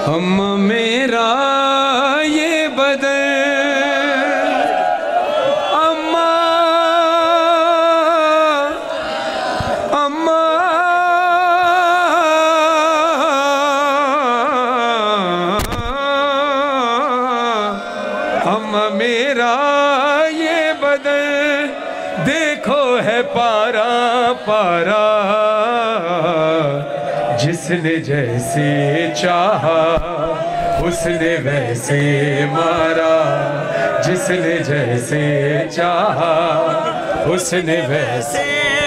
ہم میرا یہ بدن میرا یہ بدن دیکھو ہے پارا پارا، جس نے جیسے چاہا اس نے ویسے مارا، جس نے جیسے چاہا اس نے ویسے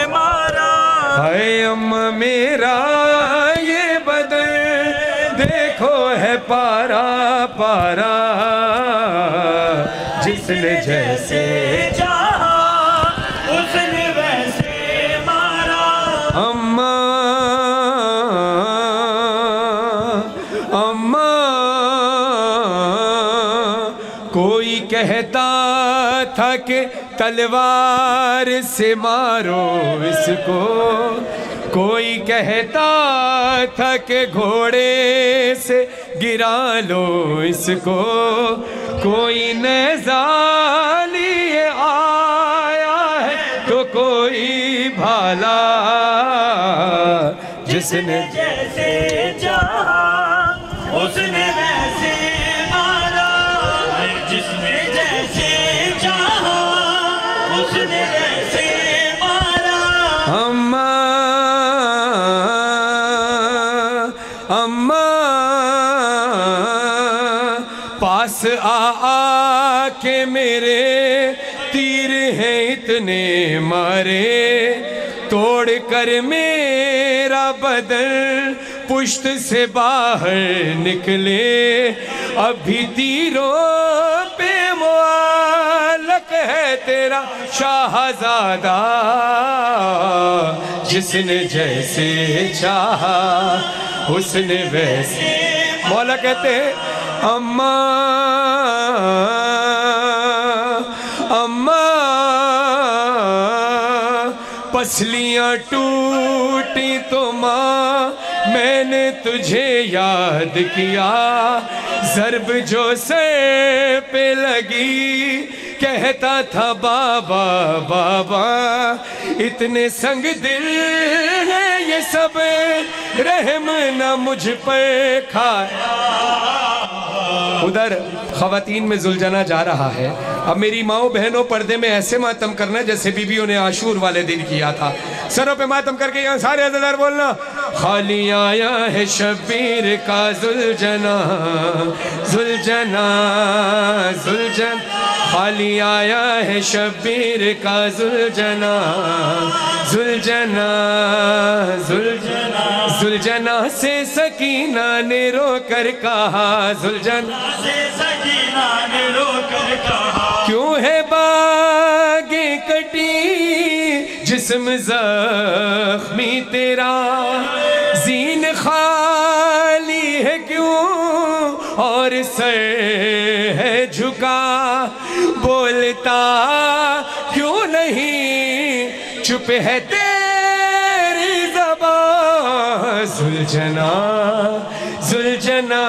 مارا۔ ہائے میرا یہ بدن دیکھو ہے پارا پارا، جس نے جیسے چاہا اس نے ویسے مارا۔ کوئی کہتا تھا کہ تلوار سے مارو اس کو، کوئی کہتا تھا کہ گھوڑے سے گرا لو اس کو، کوئی نیزہ لیے آیا ہے تو کوئی بھالا، جس نے جیسے چاہا اس نے ویسے مارا، جس نے جیسے چاہا اس نے ویسے مارا۔ پاس آ کے میرے تیر ہیں اتنے مارے، توڑ کر میرا بدن پشت سے باہر نکلے، ابھی تیروں پہ معلق ہے تیرا شاہزادہ، جس نے جیسے چاہا اس نے ویسے۔ مولا کہتے ہیں پسلیاں ٹوٹی تو ماں میں نے تجھے یاد کیا، ضرب جو سر پہ لگی کہتا تھا بابا بابا، اتنے سنگ دل ہیں یہ سب رحم نہ مجھ پر کھایا۔ ادھر خواتین میں زلجنہ جا رہا ہے، اب میری ماؤں بہنوں پردے میں ایسے ماتم کرنا جیسے بیویوں نے عاشور والے دن کیا تھا، سروں پہ ماتم کر کے یہاں سارے عزادار بولنا، خالی آیا ہے شبیر کا زلجنہ زلجنہ زلجنہ، خالی آیا ہے شبیر کا زلجنہ زلجنہ زلجنہ، زلجنہ سے سکینہ نے رو کر کہا، زلجنہ سے سکینہ نے رو کر کہا، کیوں ہے باغیں کٹی جسم زخمی تیرا، زین خالی ہے کیوں اور سر ہے جھکا، بولتا کیوں نہیں چپ ہے تیری زبان، زلجنہ زلجنہ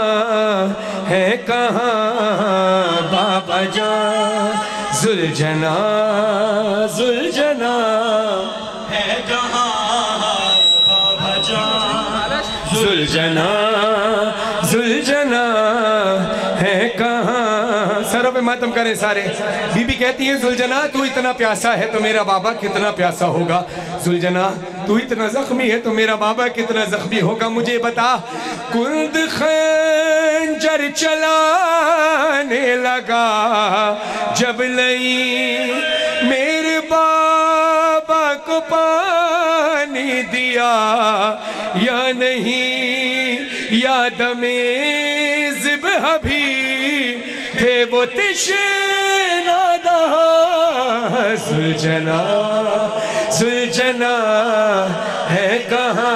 ہے کہاں بابا جان، زلجنہ زلجنہ ہے کہاں بابا جان، زلجنہ زلجنہ ہے کہاں۔ سروں پہ ماتم کریں سارے۔ بی بی کہتی ہے زلجنہ تو اتنا پیاسا ہے تو میرا بابا کتنا پیاسا ہوگا، زلجنہ تو اتنا زخمی ہے تو میرا بابا کتنا زخمی ہوگا، مجھے بتا۔ کند خنجر چلانے لگا جب لئی میرے بابا کو پانی دیا یا نہیں، یاد میں ذبح بھی تھے وہ تشنہ دہاں، زلجنہ زلجنہ ہے کہاں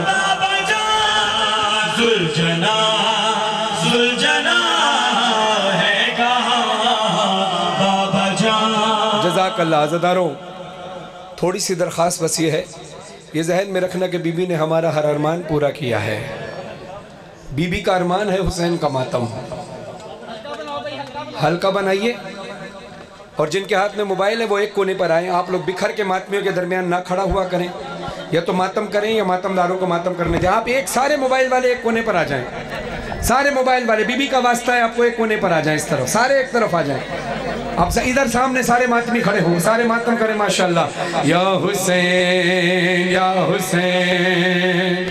بابا جان، زلجنہ زلجنہ ہے کہاں بابا جان۔ جزاک اللہ۔ عزاداروں تھوڑی سی درخواست بس یہ ہے، یہ ذہن میں رکھنا کہ بی بی نے ہمارا ہر ارمان پورا کیا ہے، بی بی کا ارمان ہے حسین کا ماتم. ہلکا بنائیے. اور جن کے ہاتھ میں موبائل ہے وہ ایک کونے پر آئیں. آپ لوگ بکھر کے ماتمیوں کے درمیان نہ کھڑا ہوا کریں. یا تو ماتم کریں یا ماتم داروں کو ماتم کرنے دیں. آپ ایک سارے موبائل والے ایک کونے پر آ جائیں. سارے موبائل والے بی بی کا واسطہ ہے آپ کو ایک کونے پر آ جائیں. اس طرف سارے ایک طرف آ جائیں. اب ادھر سامنے سارے ماتمی کھڑے ہوں. سارے ماتم کریں ماشاءاللہ. یا حسین یا حسین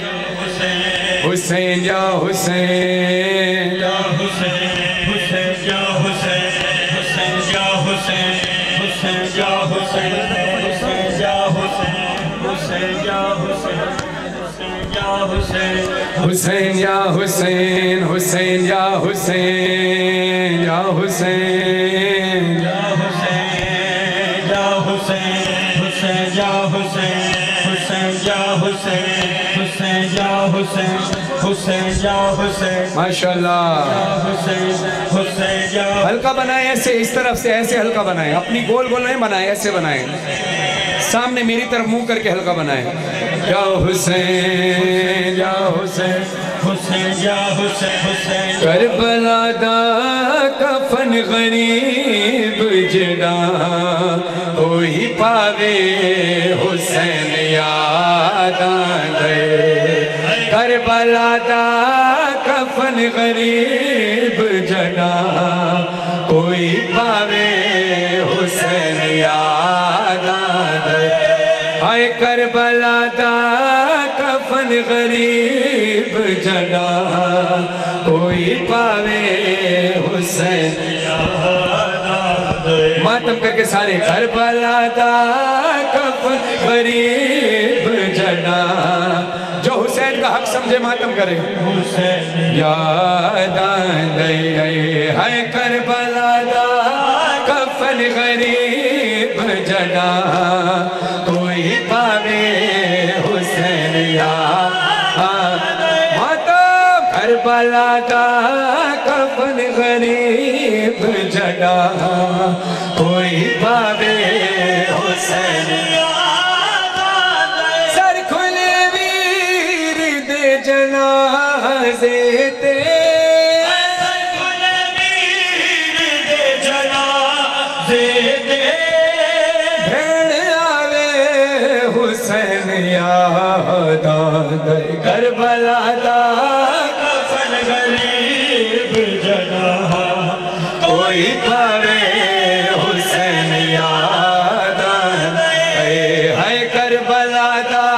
حسین یا حسین یا حسین حسین یا حسین حسین یا حسین حسین یا حسین حسین یا حسین حسین یا حسین حسین یا حسین حسین یا حسین یا حسین یا حسین یا حسین حسین یا حسین حسین یا حسین حسین یا حسین حسین یا حسین ماشاءاللہ. ہلکا بنائیں ایسے اس طرف سے ایسے ہلکا بنائیں. اپنی گول گول نہیں بنائیں ایسے بنائیں. سامنے میری طرف منہ کر کے ہلکا بنائیں. یا حسین یا حسین حسین یا حسین حسین کربلا دا کفن غریب جڑا وہی پاوے حسین یاد آندے. کربلا دا کفن غریب جڑا کوئی پاوے حسین یاد آندے. آئے کربلا دا کفن غریب جڑا کوئی پاوے حسین یاد آندے. ماتم کر کے سارے کربلا دا کفن غریب جڑا جو حسین کا حق سمجھے ماتم کرے. حسین یاد آندے ہے کربلا دا کفن غریب جڑا کوئی پاوے حسین یاد آندے. ماتم کربلا دا کفن غریب جڑا کوئی پاوے حسین یاد آندے. سر کھلے ویر دے جنازے تے سر کھلے ویر دے جنازے تے بھیڑ آوے حسین یاد آندے. کربلا دا کفن غریب جڑا کوئی پاوے حسین یاد آندے. ہے کربلا دا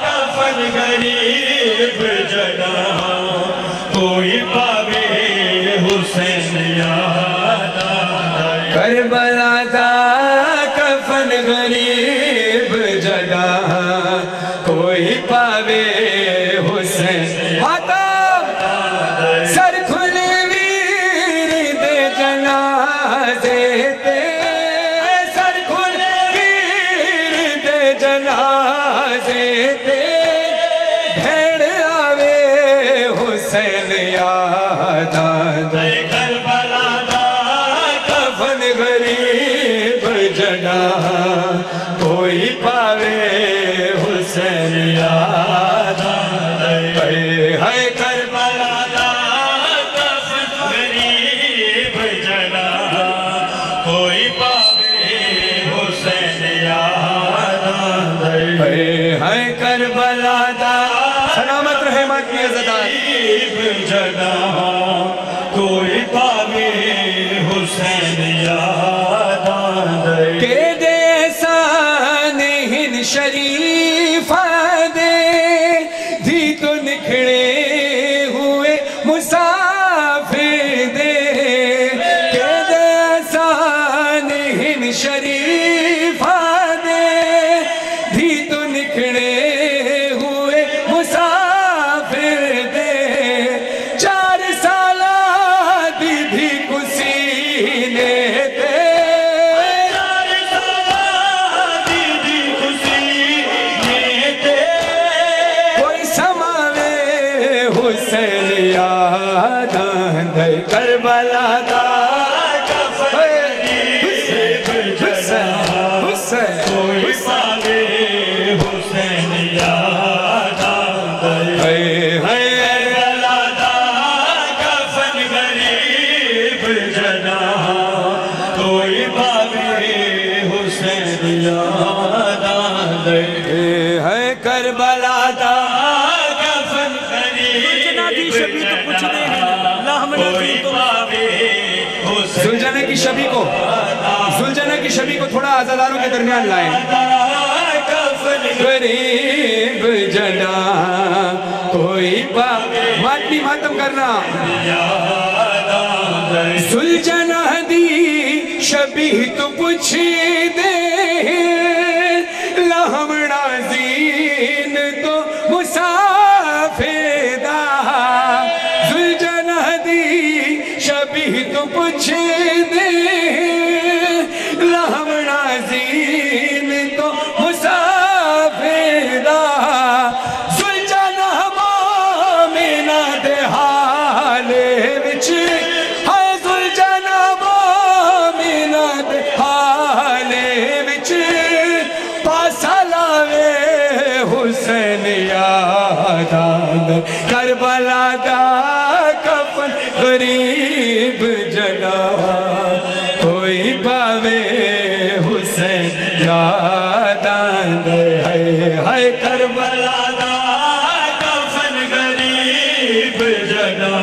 کفن غریب جڑا کوئی پاوے حسین یاد آندے. کربلا دا کفن غریب جڑا کوئی پاوے حسین. ماتم سر کھلے ویر دے جنازے تے سر کھلے ویر دے جنازے تے بھیڑ آوے حسین یاد آندے. کربلا دا کفن غریب جڑا کوئی پاوے حسین یاد آندے. ہے کربلا دا کفن غریب جڑا کوئی پاوے حسین یاد آندے. ہے کربلا دا سلامت رہے ماتمی عزتان جڑا کوئی پاوے حسین یاد آندے. کہ جیسا نہیں شریف دے دھی تو نکھڑے ہوئے مسافر دے. کہ جیسا نہیں شریف دے دھی تو نکھڑے ہوئے مسافر دے. 4 سالہ دی بھی کسینے دے. 4 سالہ دی بھی کسینے دے. کوئی سماوے حسین یاد آندے. کربلا دا کفن غریب جڑا کوئی پاوے حسین یاد آندے. کربلا دا دی شبی تو پوچھ دے لہمنا دی تو زلجنہ کی شبی کو تھوڑا عزاداروں کے درمیان لائیں. غریب جنا کوئی ماتمی ماتم کرنا. زلجنہ دی شبی تو پوچھ دے لہمنا زین تو مسافر دا. زلجنہ دی شبی تو پوچھ دے لہمنا زین تو مسافر دا. زلجنہ مومنہ دے حالے وچ ہائے زلجنہ مومنہ دے حالے وچ پاسا لاوے حسین یاد آندے کربلا دا کفن غریب جنا کوئی پاوے حسین یاد آندے ہائے کربلا دا کفن غریب جنا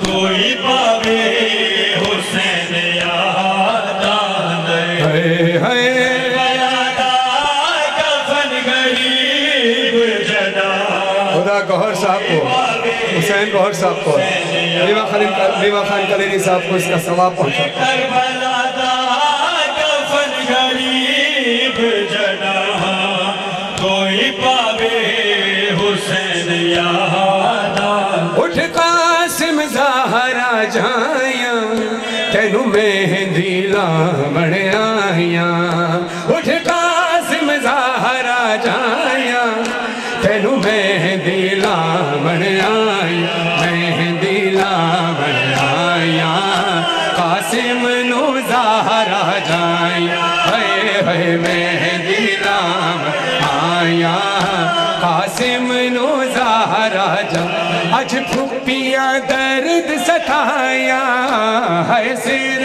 کوئی پاوے حسین یاد آندے ہائے گوھر صاحب کو حسین گوھر صاحب کو بیوہ خان کلیری صاحب کو اس کا ثواب پہنچا. کربلا دا کفن غریب جنا کوئی پاوے حسین یاد آندے. اٹھ قاسم زہرا جائیاں تینو مہندی لامن آئیاں. اٹھ قاسم زہرا جائیاں تینو مہندی لامن آئیاں. مہندی لامن آئیاں قاسم نو زہرا جائیاں. ہائے مہندی لامن آئیاں قاسم نو زہرا جائیاں. اج پھپیاں درد ستائیاں ہائے سر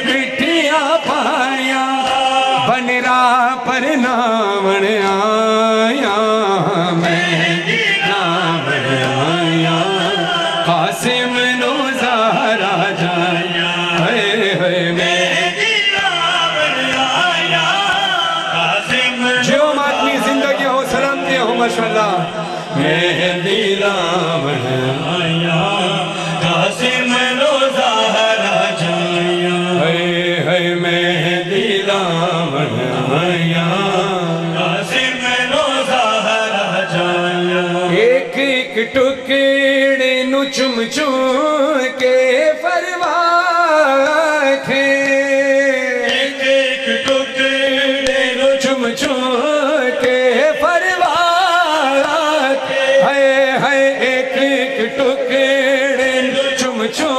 مٹیاں پائیاں بنرا پر نامن آیاں. مہندی لامن آیاں قاسم نو زہرا جائیاں. ہائے مہندی لامن آیاں قاسم جو ماتمی زندگی ہو سلامتی ہو ماشاءاللہ. مہندی لامن آیاں قاسم نو زہرا جائیاں. ہائے مہندی لامن آیاں قاسم نو زہرا جائیاں. ایک ایک ٹکڑے نو چم چم کے فرماتے. ایک ایک ٹکڑے نو چم چم کے فرماتے. ہائے ایک ایک ٹکڑے نو چم چم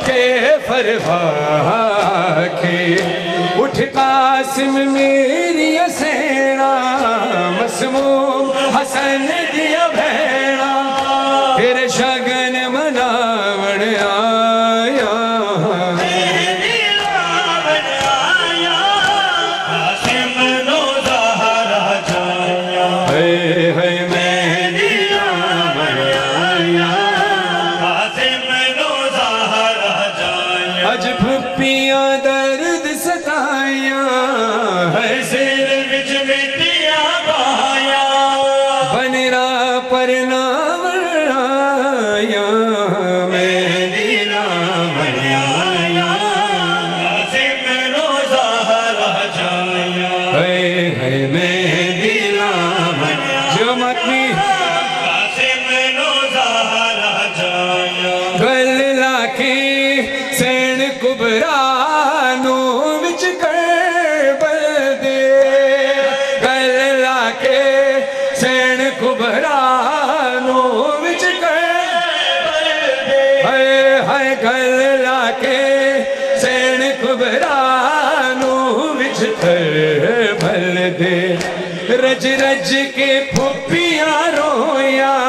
کے فرماتے. اٹھ قاسم میری اسینا مسموم حسن دیا بھیڑا پھر شگن مناون آیا. مہندی لامن آیا قاسم نو زہرا جائیاں. ہائے مہندی لامن آیا قاسم نو زہرا جائیاں. اج پھپیاں درد ستائیاں ہائے سر وچ مٹیاں پائیاں بنرا پر نامن آیاں. مہندی لامن آیاں قاسم نو زہرا جائیاں. ہائے مہندی لامن جو ماتمی قاسم نو زہرا جائیاں. گل لا کے سین کبرانو وچ کربل دے. گل لا کے سین کبرانو وچ کربل دے. ہائے گل لا کے سین کبرانو وچ کربل دے. رج رج کے پھپیاں رویاں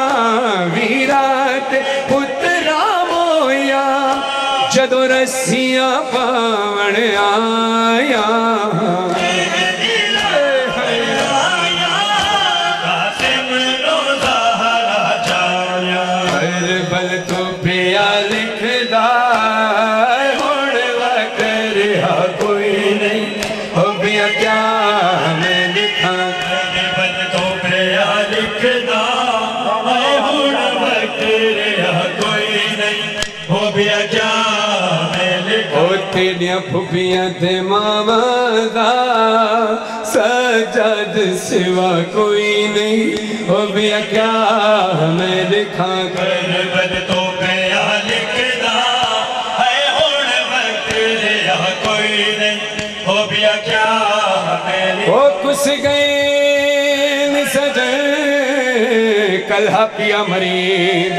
ویرات پترا مویا جدو رسیاں پاون آیا. قاسم نو زہرا جائیاں. کربل تو پیا لکھدا ہن وقت رہا کوئی نہیں ہو بیا کیا میں لکھاں کربل تو پیا لکھدا ہن وقت رہا کوئی نہیں ہو بیا کیا میں لکھاں او تیریاں پھپیاں تے ماواں دا سجاد سوا کوئی نہیں ہو بیا کیا میں لکھاں کربل تو پیا لکھدا ہن وقت رہا کوئی نہیں ہو بیا کیا میں لکھاں او کس گئے سجن کلہا پیا مرید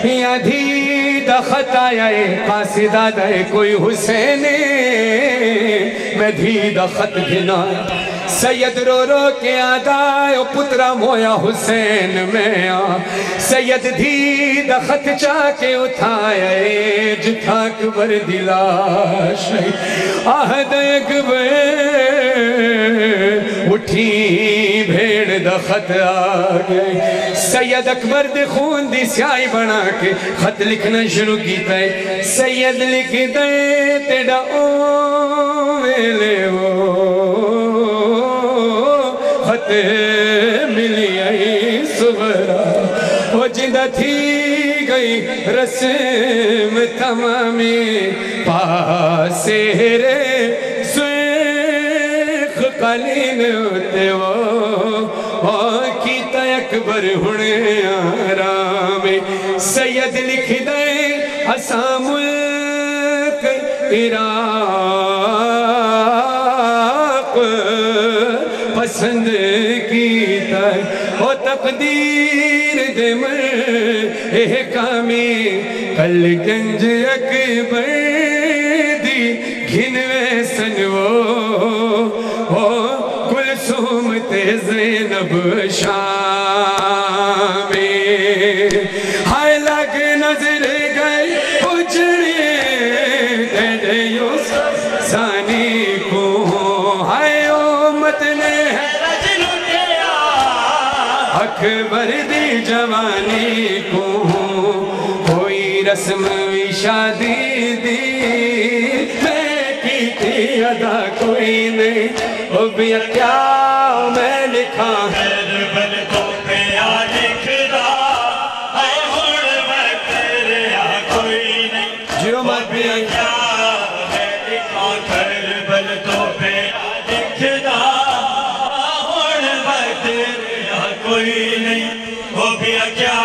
یا دھی دخت آیا قاصدہ دے کوئی حسین میں دھی دخت گھنا سید رو رو کے آدھائے پترا مویا حسین میں سید دھی دخت چاہ کے اٹھایا جتھا اکبر دلاش آہد اکبر اٹھی بھیڑ دخت آگئے سید اکبر دے خون دی سیائی بنا کے خط لکھنا شروع کیتا ہے سید لکھ دے تیڑا او ویلے وہ خط ملی آئی صبرا وہ جندہ تھی گئی رسم تمامی پاسے رے سویخ قلین ہوتے وہ کیتا اکبر ہونے آرام سید لکھ دے اسام ملک عراق پسند کیتا وہ تقدیر دے احکامی کل گنج اکبر دی گھنوے سنو کلثوم تے زینب شامی ہائے لگ نظر گئی اجڑے دے یوسف ثانی کو ہائے امت نے اکبر دی جوانی کو کوئی رسم شادی دی میں کی تھی ادا کوئی نہیں او بیا کیا میں لکھاں کربل تو پیا لکھدا ہن وقت رہا کوئی نہیں جیو مات بھی کیا میں لکھاں کربل تو پیا لکھدا ہن وقت رہا کوئی نہیں ہو بیا کیا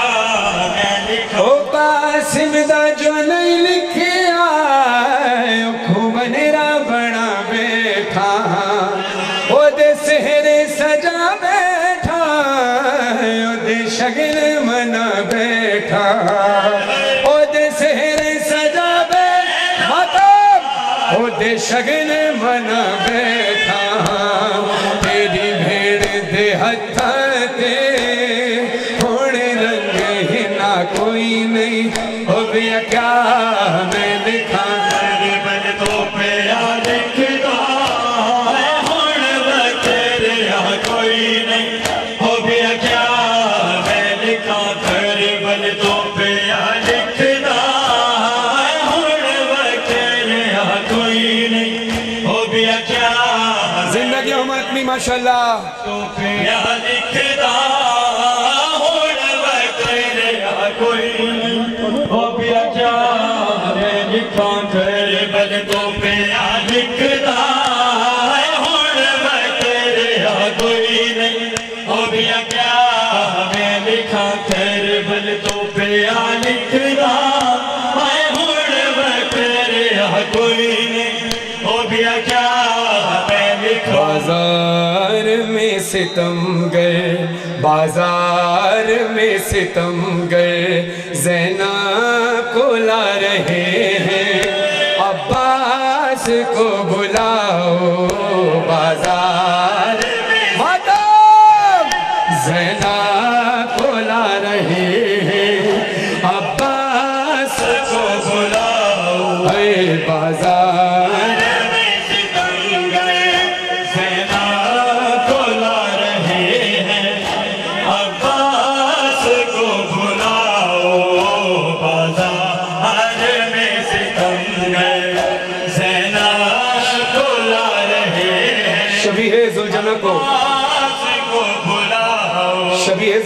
میں لکھاں او قاسم دا جو نہیں لکھیا خوبن را بڑا بیٹھا او دے سہرے سجا بیٹھا او دے شگن منا بیٹھا او دے سہرے سجا بیٹھا او دے شگن منا بیٹھا تیری بھیڑ دے ہتھا تے تھوڑے رنگ ہی نہ کوئی نہیں ہو بیا کیا میں لکھاں کربل تو پیا لکھدا ہن وقت رہا کوئی نہیں ہو بیا کیا میں لکھاں کربل تو پیا لکھدا ہن وقت رہا کوئی نہیں ہو بیا کیا زندگی ہم اتنی ماشاءاللہ تو پیا لکھدا ہن وقت رہا کوئی نہیں ہو بیا کیا میں لکھاں کربل تو پیا لکھدا ہن وقت رہا کوئی نہیں ہو بیا کیا میں لکھاں کربل تو پیا لکھدا ہن وقت رہا کوئی نہیں ہو بیا کیا میں لکھاں بازار میں ستمگر بازار میں ستمگر زینب کو لا رہے ہیں عباس کو بلاؤ بازار مادام زینب کو لا رہے ہیں عباس کو بلاؤ اے بازار عباس کو بلاؤ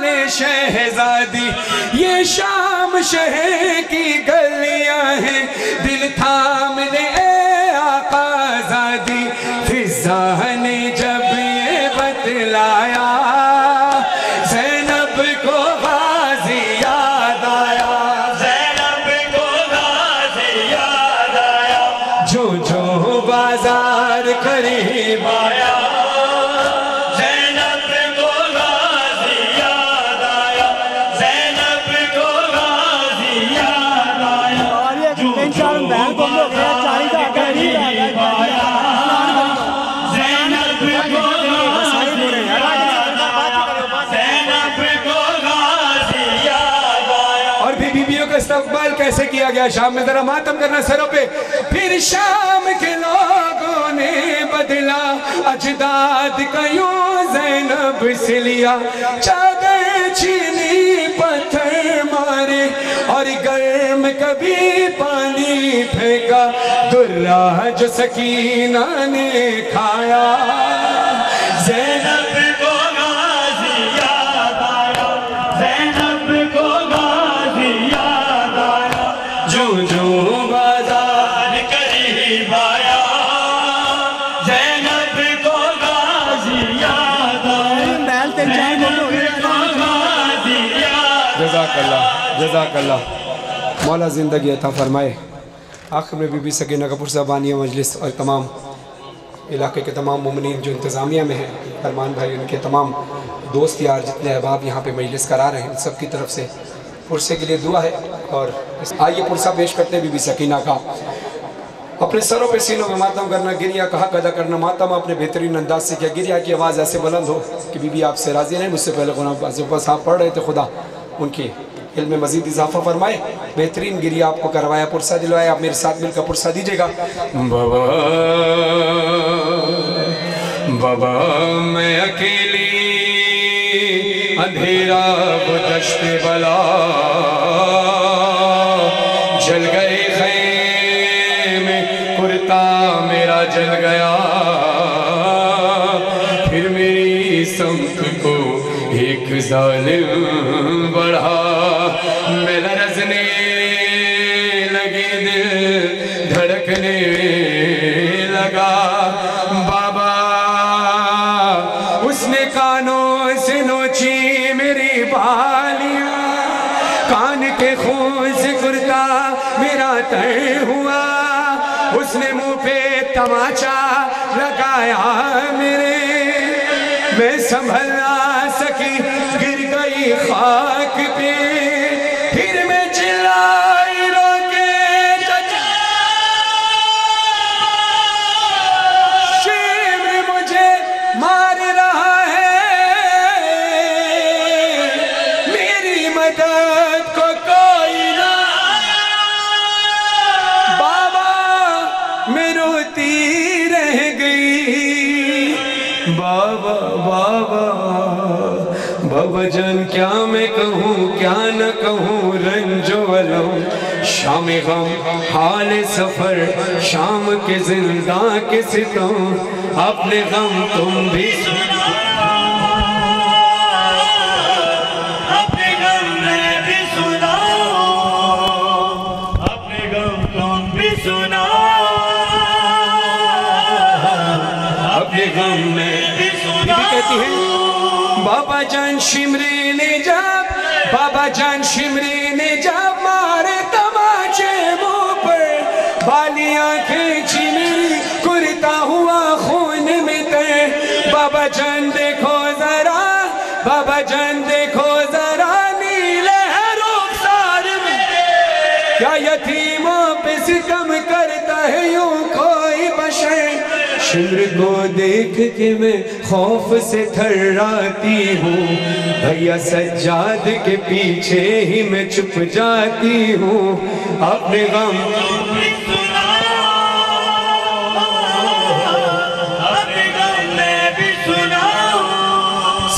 لے شہزادی، یہ شام شہر کی گلیاں ہیں، دل تھام لے اے آقا زادی۔ فضا نے جب یہ بتلایا زینب کو غازی یاد آیا، زینب کو غازی یاد آیا، جو جو بازار قریب آیا، زینب کو غازی یاد آیا، زینب کو غازی یاد آیا، جو جو بازار قریب آیا، زینب کو غازی یاد آیا، زینب کو غازی یاد آیا۔ اور بھی بیویوں کا استقبال کیسے کیا گیا شام میں، ذرا ماتم کرنا سروں پہ۔ پھر شام کے لوگوں نے بدلا اجداد کا یوں زینب سے لیا، چادر چھینی پتھر مارے اور گرم کبھی پانی پھینکا، درہ جو سکینہ نے کھایا، زینب کو غازی یاد آیا، زینب کو غازی یاد آیا، جو جو بازار قریب آیا، زینب کو غازی یاد آیا، زینب کو غازی یاد آیا۔ جزاک اللہ، جزاک اللہ، مولا زندگی عطا فرمائے۔ آخر میں بی بی سکینہ کپور صاحبانیہ مجلس اور تمام علاقے کے تمام مومنین جو انتظامیہ میں ہیں، فرمان بھائی، ان کے تمام دوست یار جتنے احباب یہاں پہ مجلس کرا رہے ہیں، سب کی طرف سے پرسے کے لیے دعا ہے۔ اور آئیے پرسہ پیش کرتے ہیں بی بی سکینہ کا۔ اپنے سروں پہ سینوں میں ماتم کرنا، گریہ کا حق ادا کرنا، ماتم اپنے بہترین انداز سے کیا، گریہ کی آواز ایسے بلند ہو کہ بی بی آپ سے راضی رہیں۔ مجھ سے پہلے غلام صاحب پڑھ رہے تھے، خدا ان کی علم میں مزید اضافہ فرمائے، بہترین گریہ آپ کو کروایا، پرسہ دلوایا۔ آپ میرے ساتھ مل کر پرسہ دیجئے گا۔ بابا بابا میں اکیلی اندھیرا وہ دشت بلا، جل گئے خیمے کرتا میرا جل گیا، پھر میری سمت کو ایک ظالم بڑھا، میں لرزنے لگی، دل دھڑکنے لگا۔ بابا اس نے کانوں سے نوچی میری بالیاں، کان کے خون سے کرتا میرا تر ہوا، اس نے منہ پہ تماچا لگایا میرے، میں سنبھل نہ سکی، گر گئی خاک پہ، پھر میں چلائی رو کے چچا، شمر مجھے مار رہا ہے، میری مدد کو کوئی نہ، بابا میں روتی رہ گئی، بابا بابا بابا جان کیا میں کہوں کیا نہ کہوں، رنج و علم شام غم حال سفر، شام کے زنداں کے ستم، اپنے غم تم بھی سناؤ، اپنے غم میں بھی سناؤ، اپنے غم تم بھی سناؤ، اپنے غم میں بھی کہتی ہیں۔ بابا جان شمری نے جب، بابا جان شمری نے جب مارے تماچے منہ پر، بالیاں کھینچی میری کرتا ہوا خون میں تے، بابا جان دیکھو ذرا، بابا جان دیکھو ذرا، نیلے رخسار میں کیا یتیموں پہ ستم کرتا ہے یوں کوئی بشر، شمر کو دیکھ کے میں خوف سے تھراتی ہوں، بھیا سجاد کے پیچھے ہی میں چھپ جاتی ہوں، اپنے غم بھی سناؤ، اپنے غم میں بھی سناؤ،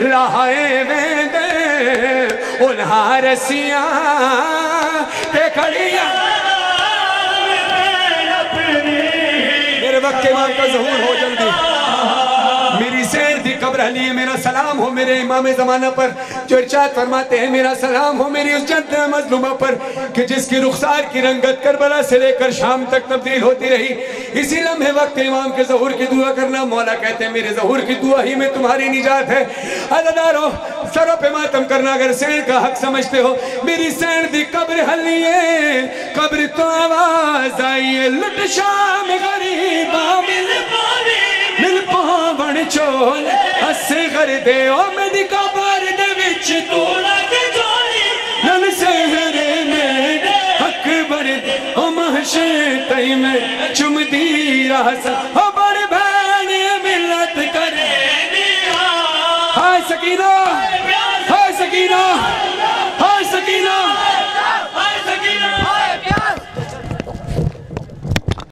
لہائے ویندے انہاں رسیاں تے کھڑیاں میرے وقت امام کا ظہور ہو جلدی میری سیر دی قبر علی میرا سلام ہو میرے امام زمانہ پر جو ارشاد فرماتے ہیں میرا سلام ہو میری اس جنت مظلومہ پر کہ جس کی رخسار کی رنگت کربلا سے لے کر شام تک تبدیل ہوتی رہی اسی لمحے وقت امام کے ظہور کی دعا کرنا مولا کہتے ہیں میرے ظہور کی دعا ہی میں تمہاری نجات ہے عزادارو سروں پہ ماتم کرنا اگر سین کا حق سمجھتے ہو میری سین دی قبر حلیے قبر تو آواز آئیے لٹ شام غریبا مل پاون چول اصغر دے او میری قبر دے وچ تو لگ جولی نل سہرے میں اکبر دے او محشر تئی میں چم دی راہ